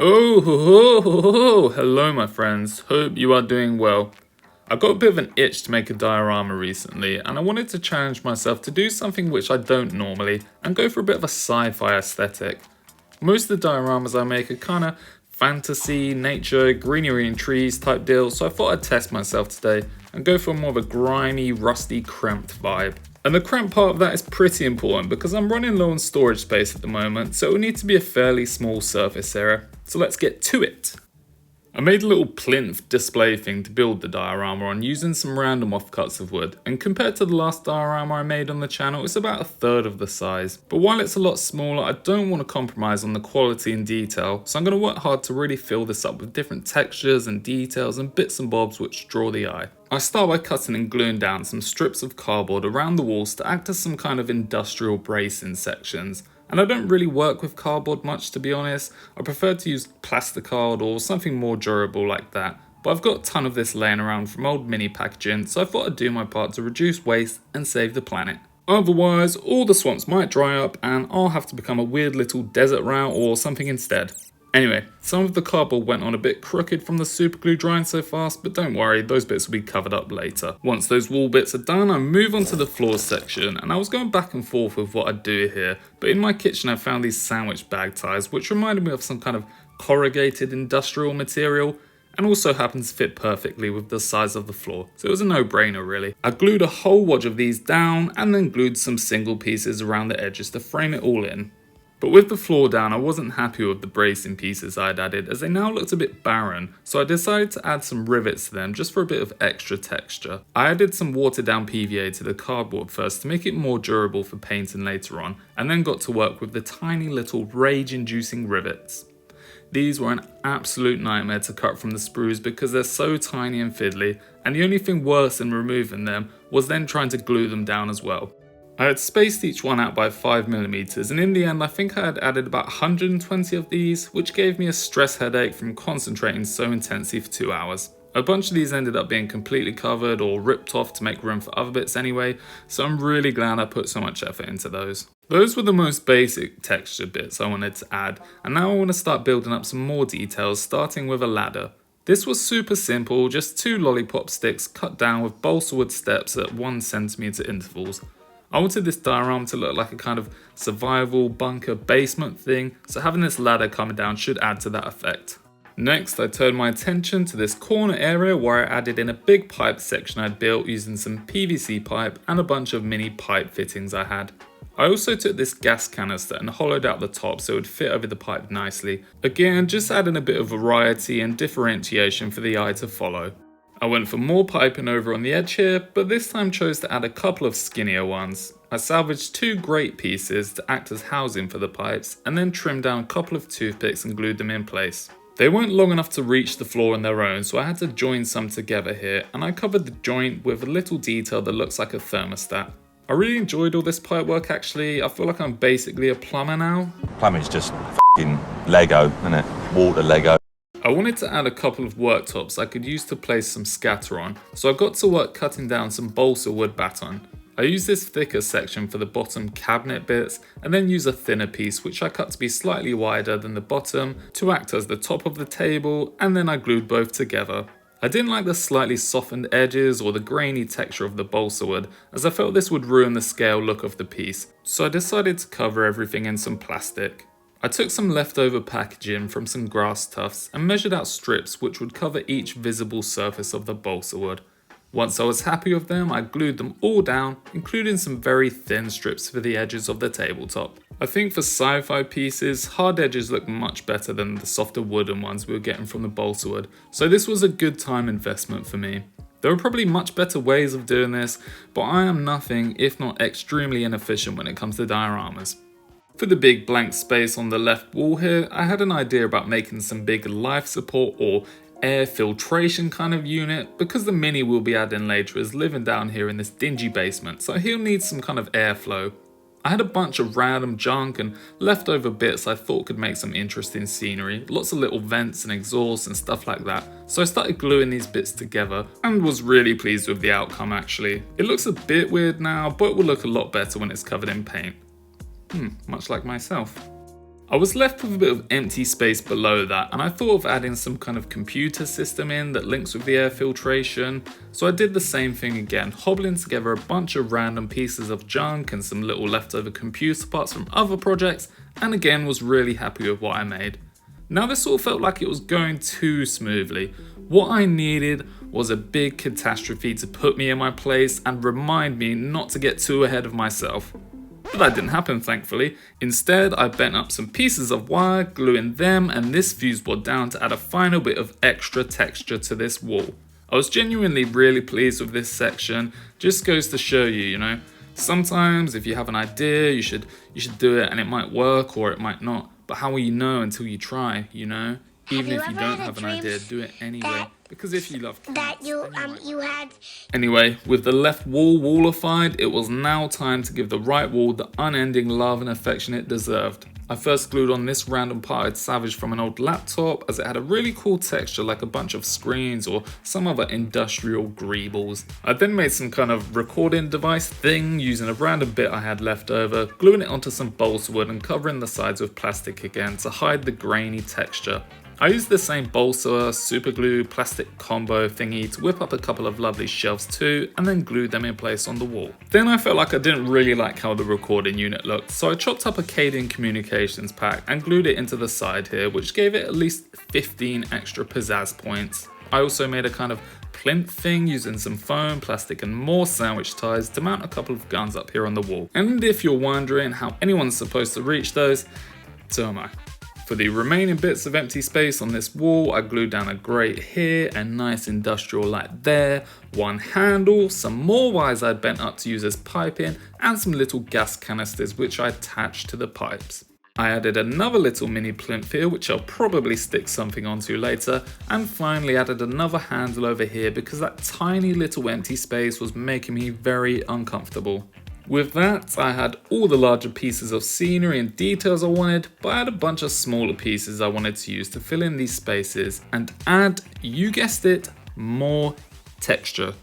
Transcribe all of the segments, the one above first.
Hello my friends, hope you are doing well. I got a bit of an itch to make a diorama recently and I wanted to challenge myself to do something which I don't normally and go for a bit of a sci-fi aesthetic. Most of the dioramas I make are kinda fantasy, nature, greenery and trees type deal, so I thought I'd test myself today and go for more of a grimy, rusty, cramped vibe. And the cramped part of that is pretty important because I'm running low on storage space at the moment, so it will need to be a fairly small surface area. So let's get to it. I made a little plinth display thing to build the diorama on using some random offcuts of wood, and compared to the last diorama I made on the channel, it's about a third of the size. But while it's a lot smaller, I don't want to compromise on the quality and detail, so I'm going to work hard to really fill this up with different textures and details and bits and bobs which draw the eye. I start by cutting and gluing down some strips of cardboard around the walls to act as some kind of industrial bracing sections. And I don't really work with cardboard much, to be honest. I prefer to use plasticard or something more durable like that. But I've got a ton of this laying around from old mini packaging, so I thought I'd do my part to reduce waste and save the planet. Otherwise, all the swamps might dry up and I'll have to become a weird little desert route or something instead. Anyway, some of the cardboard went on a bit crooked from the super glue drying so fast, but don't worry, those bits will be covered up later. Once those wall bits are done, I move on to the floors section, and I was going back and forth with what I'd do here, but in my kitchen I found these sandwich bag ties, which reminded me of some kind of corrugated industrial material, and also happens to fit perfectly with the size of the floor, so it was a no-brainer really. I glued a whole wad of these down, and then glued some single pieces around the edges to frame it all in. But with the floor down, I wasn't happy with the bracing pieces I'd added as they now looked a bit barren, so I decided to add some rivets to them just for a bit of extra texture. I added some watered down PVA to the cardboard first to make it more durable for painting later on, and then got to work with the tiny little rage-inducing rivets. These were an absolute nightmare to cut from the sprues because they're so tiny and fiddly, and the only thing worse than removing them was then trying to glue them down as well. I had spaced each one out by 5mm, and in the end I think I had added about 120 of these, which gave me a stress headache from concentrating so intensely for 2 hours. A bunch of these ended up being completely covered or ripped off to make room for other bits anyway, so I'm really glad I put so much effort into those. Those were the most basic texture bits I wanted to add, and now I want to start building up some more details, starting with a ladder. This was super simple, just 2 lollipop sticks cut down with balsa wood steps at 1cm intervals. I wanted this diorama to look like a kind of survival bunker basement thing, so having this ladder coming down should add to that effect. Next, I turned my attention to this corner area where I added in a big pipe section I'd built using some PVC pipe and a bunch of mini pipe fittings I had. I also took this gas canister and hollowed out the top so it would fit over the pipe nicely. Again, just adding a bit of variety and differentiation for the eye to follow. I went for more piping over on the edge here, but this time chose to add a couple of skinnier ones. I salvaged 2 great pieces to act as housing for the pipes, and then trimmed down a couple of toothpicks and glued them in place. They weren't long enough to reach the floor on their own, so I had to join some together here, and I covered the joint with a little detail that looks like a thermostat. I really enjoyed all this pipe work actually. I feel like I'm basically a plumber now. Plumbing's just f***ing Lego, isn't it? Water Lego. I wanted to add a couple of worktops I could use to place some scatter on, so I got to work cutting down some balsa wood batten. I used this thicker section for the bottom cabinet bits, and then use a thinner piece which I cut to be slightly wider than the bottom to act as the top of the table, and then I glued both together. I didn't like the slightly softened edges or the grainy texture of the balsa wood, as I felt this would ruin the scale look of the piece, so I decided to cover everything in some plastic. I took some leftover packaging from some grass tufts and measured out strips which would cover each visible surface of the balsa wood. Once I was happy with them, I glued them all down, including some very thin strips for the edges of the tabletop. I think for sci-fi pieces, hard edges look much better than the softer wooden ones we were getting from the balsa wood, so this was a good time investment for me. There are probably much better ways of doing this, but I am nothing if not extremely inefficient when it comes to dioramas. For the big blank space on the left wall here, I had an idea about making some big life support or air filtration kind of unit, because the mini we'll be adding later is living down here in this dingy basement, so he'll need some kind of airflow. I had a bunch of random junk and leftover bits I thought could make some interesting scenery, lots of little vents and exhausts and stuff like that, so I started gluing these bits together and was really pleased with the outcome actually. It looks a bit weird now, but it will look a lot better when it's covered in paint. Much like myself. I was left with a bit of empty space below that, and I thought of adding some kind of computer system in that links with the air filtration, so I did the same thing again, hobbling together a bunch of random pieces of junk and some little leftover computer parts from other projects, and again was really happy with what I made. Now this all felt like it was going too smoothly. What I needed was a big catastrophe to put me in my place and remind me not to get too ahead of myself. But that didn't happen, thankfully. Instead, I bent up some pieces of wire, gluing them and this fuse board down to add a final bit of extra texture to this wall. I was genuinely really pleased with this section. Just goes to show you, you know, sometimes if you have an idea, you should do it and it might work or it might not. But how will you know until you try, you know? Even if you don't have an idea, do it anyway. Because if you love cats, Anyway, with the left wall wallified, it was now time to give the right wall the unending love and affection it deserved. I first glued on this random part I'd salvaged from an old laptop as it had a really cool texture like a bunch of screens or some other industrial greebles. I then made some kind of recording device thing using a random bit I had left over, gluing it onto some balsa wood and covering the sides with plastic again to hide the grainy texture. I used the same balsa, super glue, plastic combo thingy to whip up a couple of lovely shelves too, and then glued them in place on the wall. Then I felt like I didn't really like how the recording unit looked, so I chopped up a Cadian communications pack and glued it into the side here, which gave it at least 15 extra pizzazz points. I also made a kind of plinth thing using some foam, plastic and more sandwich ties to mount a couple of guns up here on the wall. And if you're wondering how anyone's supposed to reach those, so am I. For the remaining bits of empty space on this wall, I glued down a grate here, a nice industrial light there, one handle, some more wires I'd bent up to use as piping, and some little gas canisters which I attached to the pipes. I added another little mini plinth here which I'll probably stick something onto later, and finally added another handle over here because that tiny little empty space was making me very uncomfortable. With that, I had all the larger pieces of scenery and details I wanted, but I had a bunch of smaller pieces I wanted to use to fill in these spaces and add, you guessed it, more texture.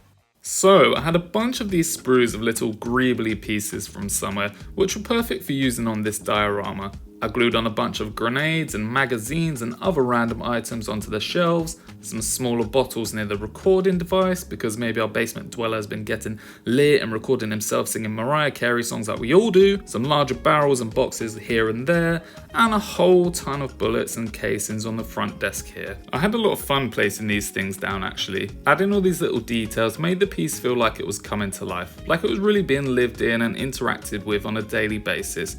So I had a bunch of these sprues of little greebly pieces from somewhere, which were perfect for using on this diorama. I glued on a bunch of grenades and magazines and other random items onto the shelves, some smaller bottles near the recording device because maybe our basement dweller has been getting lit and recording himself singing Mariah Carey songs like we all do, some larger barrels and boxes here and there, and a whole ton of bullets and casings on the front desk here. I had a lot of fun placing these things down actually. Adding all these little details made the piece feel like it was coming to life, like it was really being lived in and interacted with on a daily basis.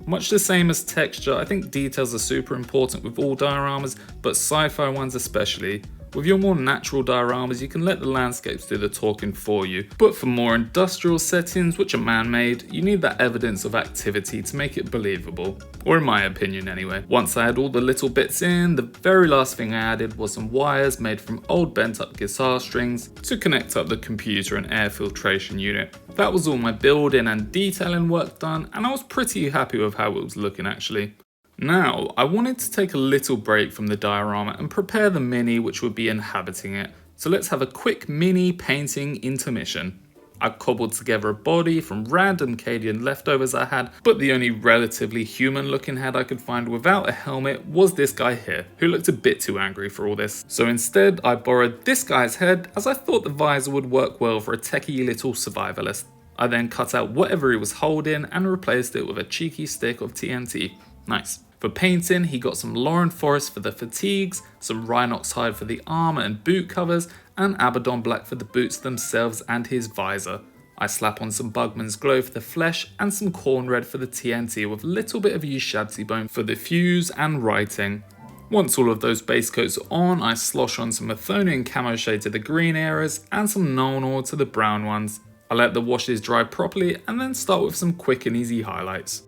Much the same as texture, I think details are super important with all dioramas, but sci-fi ones especially. With your more natural dioramas, you can let the landscapes do the talking for you, but for more industrial settings, which are man-made, you need that evidence of activity to make it believable. Or in my opinion anyway. Once I had all the little bits in, the very last thing I added was some wires made from old bent up guitar strings to connect up the computer and air filtration unit. That was all my building and detailing work done, and I was pretty happy with how it was looking actually. Now, I wanted to take a little break from the diorama and prepare the mini which would be inhabiting it. So let's have a quick mini painting intermission. I cobbled together a body from random Cadian leftovers I had, but the only relatively human looking head I could find without a helmet was this guy here, who looked a bit too angry for all this. So instead, I borrowed this guy's head as I thought the visor would work well for a techie little survivalist. I then cut out whatever he was holding and replaced it with a cheeky stick of TNT. Nice. For painting, he got some Lauren Forest for the fatigues, some Rhinox hide for the armour and boot covers, and Abaddon black for the boots themselves and his visor. I slap on some Bugman's glow for the flesh and some corn red for the TNT with a little bit of Ushabti bone for the fuse and writing. Once all of those base coats are on, I slosh on some Athonian camo shade to the green areas and some Nulnor to the brown ones. I let the washes dry properly and then start with some quick and easy highlights.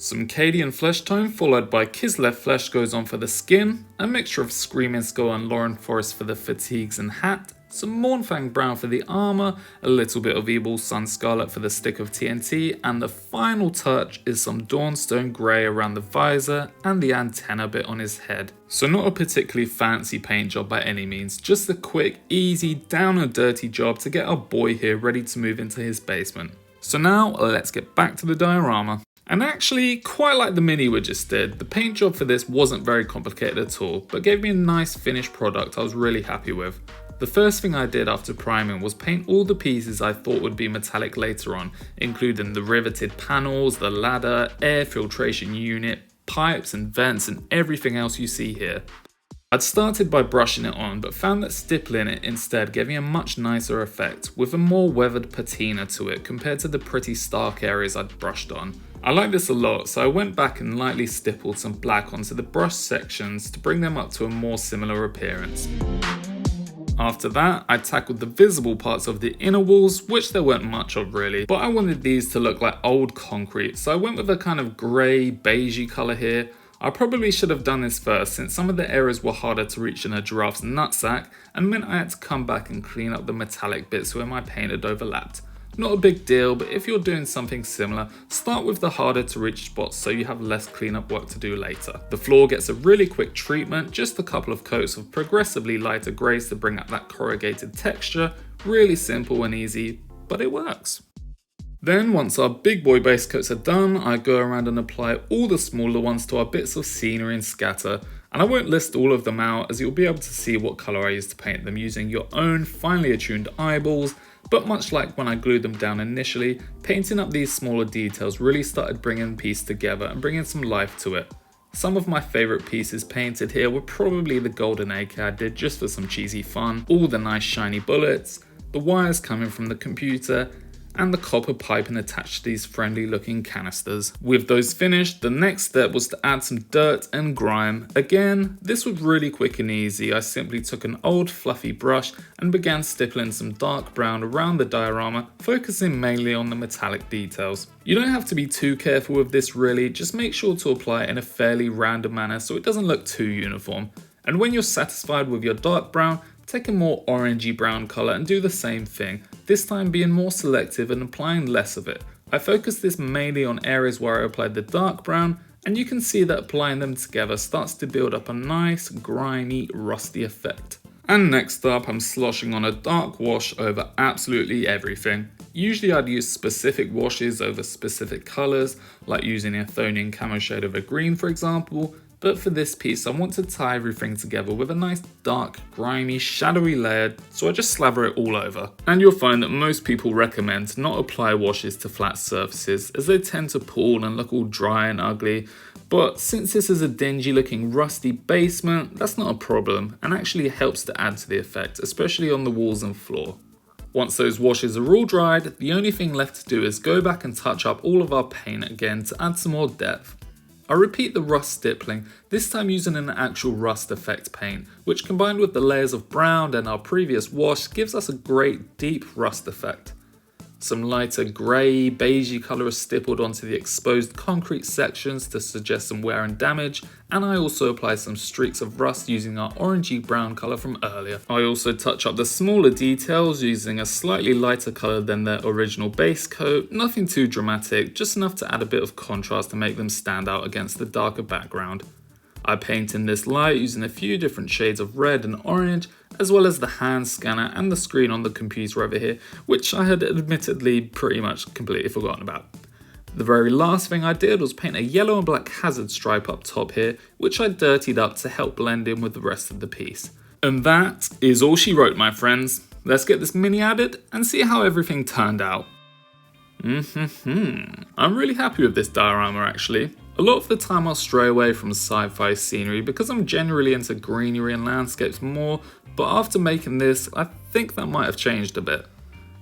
Some Cadian flesh tone followed by Kislev flesh goes on for the skin, a mixture of Screaming Skull and Lauren Forest for the fatigues and hat, some Mournfang brown for the armour, a little bit of Evil Sun Scarlet for the stick of TNT, and the final touch is some Dawnstone grey around the visor and the antenna bit on his head. So not a particularly fancy paint job by any means, just a quick, easy, down and dirty job to get our boy here ready to move into his basement. So now let's get back to the diorama. And actually, quite like the mini we just did, the paint job for this wasn't very complicated at all, but gave me a nice finished product I was really happy with. The first thing I did after priming was paint all the pieces I thought would be metallic later on, including the riveted panels, the ladder, air filtration unit, pipes and vents and everything else you see here. I'd started by brushing it on, but found that stippling it instead gave me a much nicer effect, with a more weathered patina to it compared to the pretty stark areas I'd brushed on. I like this a lot, so I went back and lightly stippled some black onto the brush sections to bring them up to a more similar appearance. After that, I tackled the visible parts of the inner walls, which there weren't much of really, but I wanted these to look like old concrete, so I went with a kind of grey, beigey colour here. I probably should have done this first, since some of the areas were harder to reach in a giraffe's nutsack, and meant I had to come back and clean up the metallic bits where my paint had overlapped. Not a big deal, but if you're doing something similar, start with the harder to reach spots so you have less cleanup work to do later. The floor gets a really quick treatment, just a couple of coats of progressively lighter greys to bring out that corrugated texture. Really simple and easy, but it works. Then once our big boy base coats are done, I go around and apply all the smaller ones to our bits of scenery and scatter. And I won't list all of them out, as you'll be able to see what colour I used to paint them using your own finely attuned eyeballs. But much like when I glued them down initially, painting up these smaller details really started bringing the piece together and bringing some life to it. Some of my favourite pieces painted here were probably the golden AK I did just for some cheesy fun, all the nice shiny bullets, the wires coming from the computer, and the copper piping attached to these friendly looking canisters. With those finished, the next step was to add some dirt and grime. Again, this was really quick and easy. I simply took an old fluffy brush and began stippling some dark brown around the diorama, focusing mainly on the metallic details. You don't have to be too careful with this really, just make sure to apply it in a fairly random manner so it doesn't look too uniform. And when you're satisfied with your dark brown, take a more orangey brown colour and do the same thing, this time being more selective and applying less of it. I focused this mainly on areas where I applied the dark brown, and you can see that applying them together starts to build up a nice, grimy, rusty effect. And next up, I'm sloshing on a dark wash over absolutely everything. Usually I'd use specific washes over specific colours, like using a Athonian camo shade over green for example, but for this piece I want to tie everything together with a nice dark, grimy, shadowy layer, so I just slather it all over. And you'll find that most people recommend to not apply washes to flat surfaces as they tend to pool and look all dry and ugly, but since this is a dingy looking rusty basement, that's not a problem and actually helps to add to the effect, especially on the walls and floor. Once those washes are all dried, the only thing left to do is go back and touch up all of our paint again to add some more depth. I repeat the rust stippling, this time using an actual rust effect paint, which combined with the layers of brown and our previous wash gives us a great deep rust effect. Some lighter grey, beigey colour is stippled onto the exposed concrete sections to suggest some wear and damage, and I also apply some streaks of rust using our orangey brown colour from earlier. I also touch up the smaller details using a slightly lighter colour than their original base coat, nothing too dramatic, just enough to add a bit of contrast to make them stand out against the darker background. I paint in this light using a few different shades of red and orange, as well as the hand scanner and the screen on the computer over here, which I had admittedly pretty much completely forgotten about. The very last thing I did was paint a yellow and black hazard stripe up top here, which I dirtied up to help blend in with the rest of the piece. And that is all she wrote, my friends. Let's get this mini added and see how everything turned out. I'm really happy with this diorama actually. A lot of the time I'll stray away from sci-fi scenery because I'm generally into greenery and landscapes more, but after making this, I think that might have changed a bit.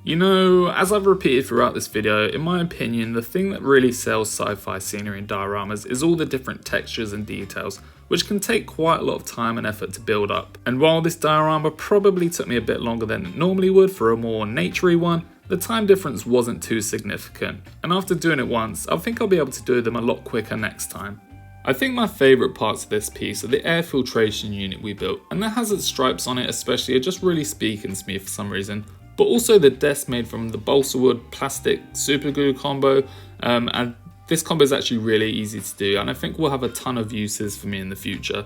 You know, as I've repeated throughout this video, in my opinion, the thing that really sells sci-fi scenery and dioramas is all the different textures and details, which can take quite a lot of time and effort to build up. And while this diorama probably took me a bit longer than it normally would for a more naturey one, the time difference wasn't too significant, and after doing it once, I think I'll be able to do them a lot quicker next time. I think my favourite parts of this piece are the air filtration unit we built, and the hazard stripes on it especially are just really speaking to me for some reason, but also the desk made from the balsa wood plastic super glue combo, and this combo is actually really easy to do, and I think will have a ton of uses for me in the future.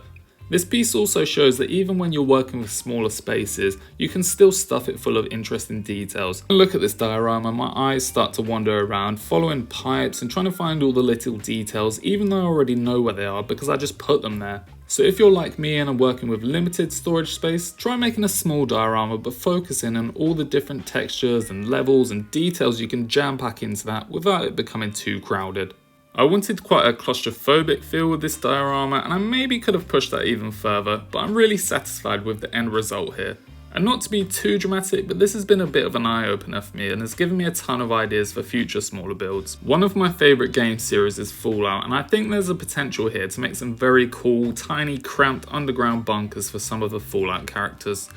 This piece also shows that even when you're working with smaller spaces, you can still stuff it full of interesting details. When I look at this diorama, my eyes start to wander around, following pipes and trying to find all the little details, even though I already know where they are because I just put them there. So if you're like me and are working with limited storage space, try making a small diorama but focusing on all the different textures and levels and details you can jam pack into that without it becoming too crowded. I wanted quite a claustrophobic feel with this diorama, and I maybe could have pushed that even further, but I'm really satisfied with the end result here. And not to be too dramatic, but this has been a bit of an eye-opener for me and has given me a ton of ideas for future smaller builds. One of my favourite game series is Fallout, and I think there's a potential here to make some very cool, tiny, cramped underground bunkers for some of the Fallout characters.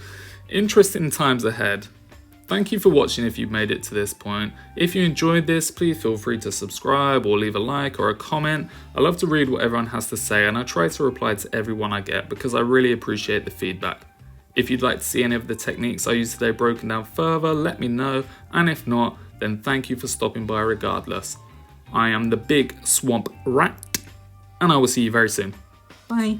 Interesting times ahead. Thank you for watching if you've made it to this point. If you enjoyed this, please feel free to subscribe or leave a like or a comment. I love to read what everyone has to say, and I try to reply to everyone I get because I really appreciate the feedback. If you'd like to see any of the techniques I used today broken down further, let me know, and if not, then thank you for stopping by regardless. I am the Big Swamp Rat, and I will see you very soon. Bye.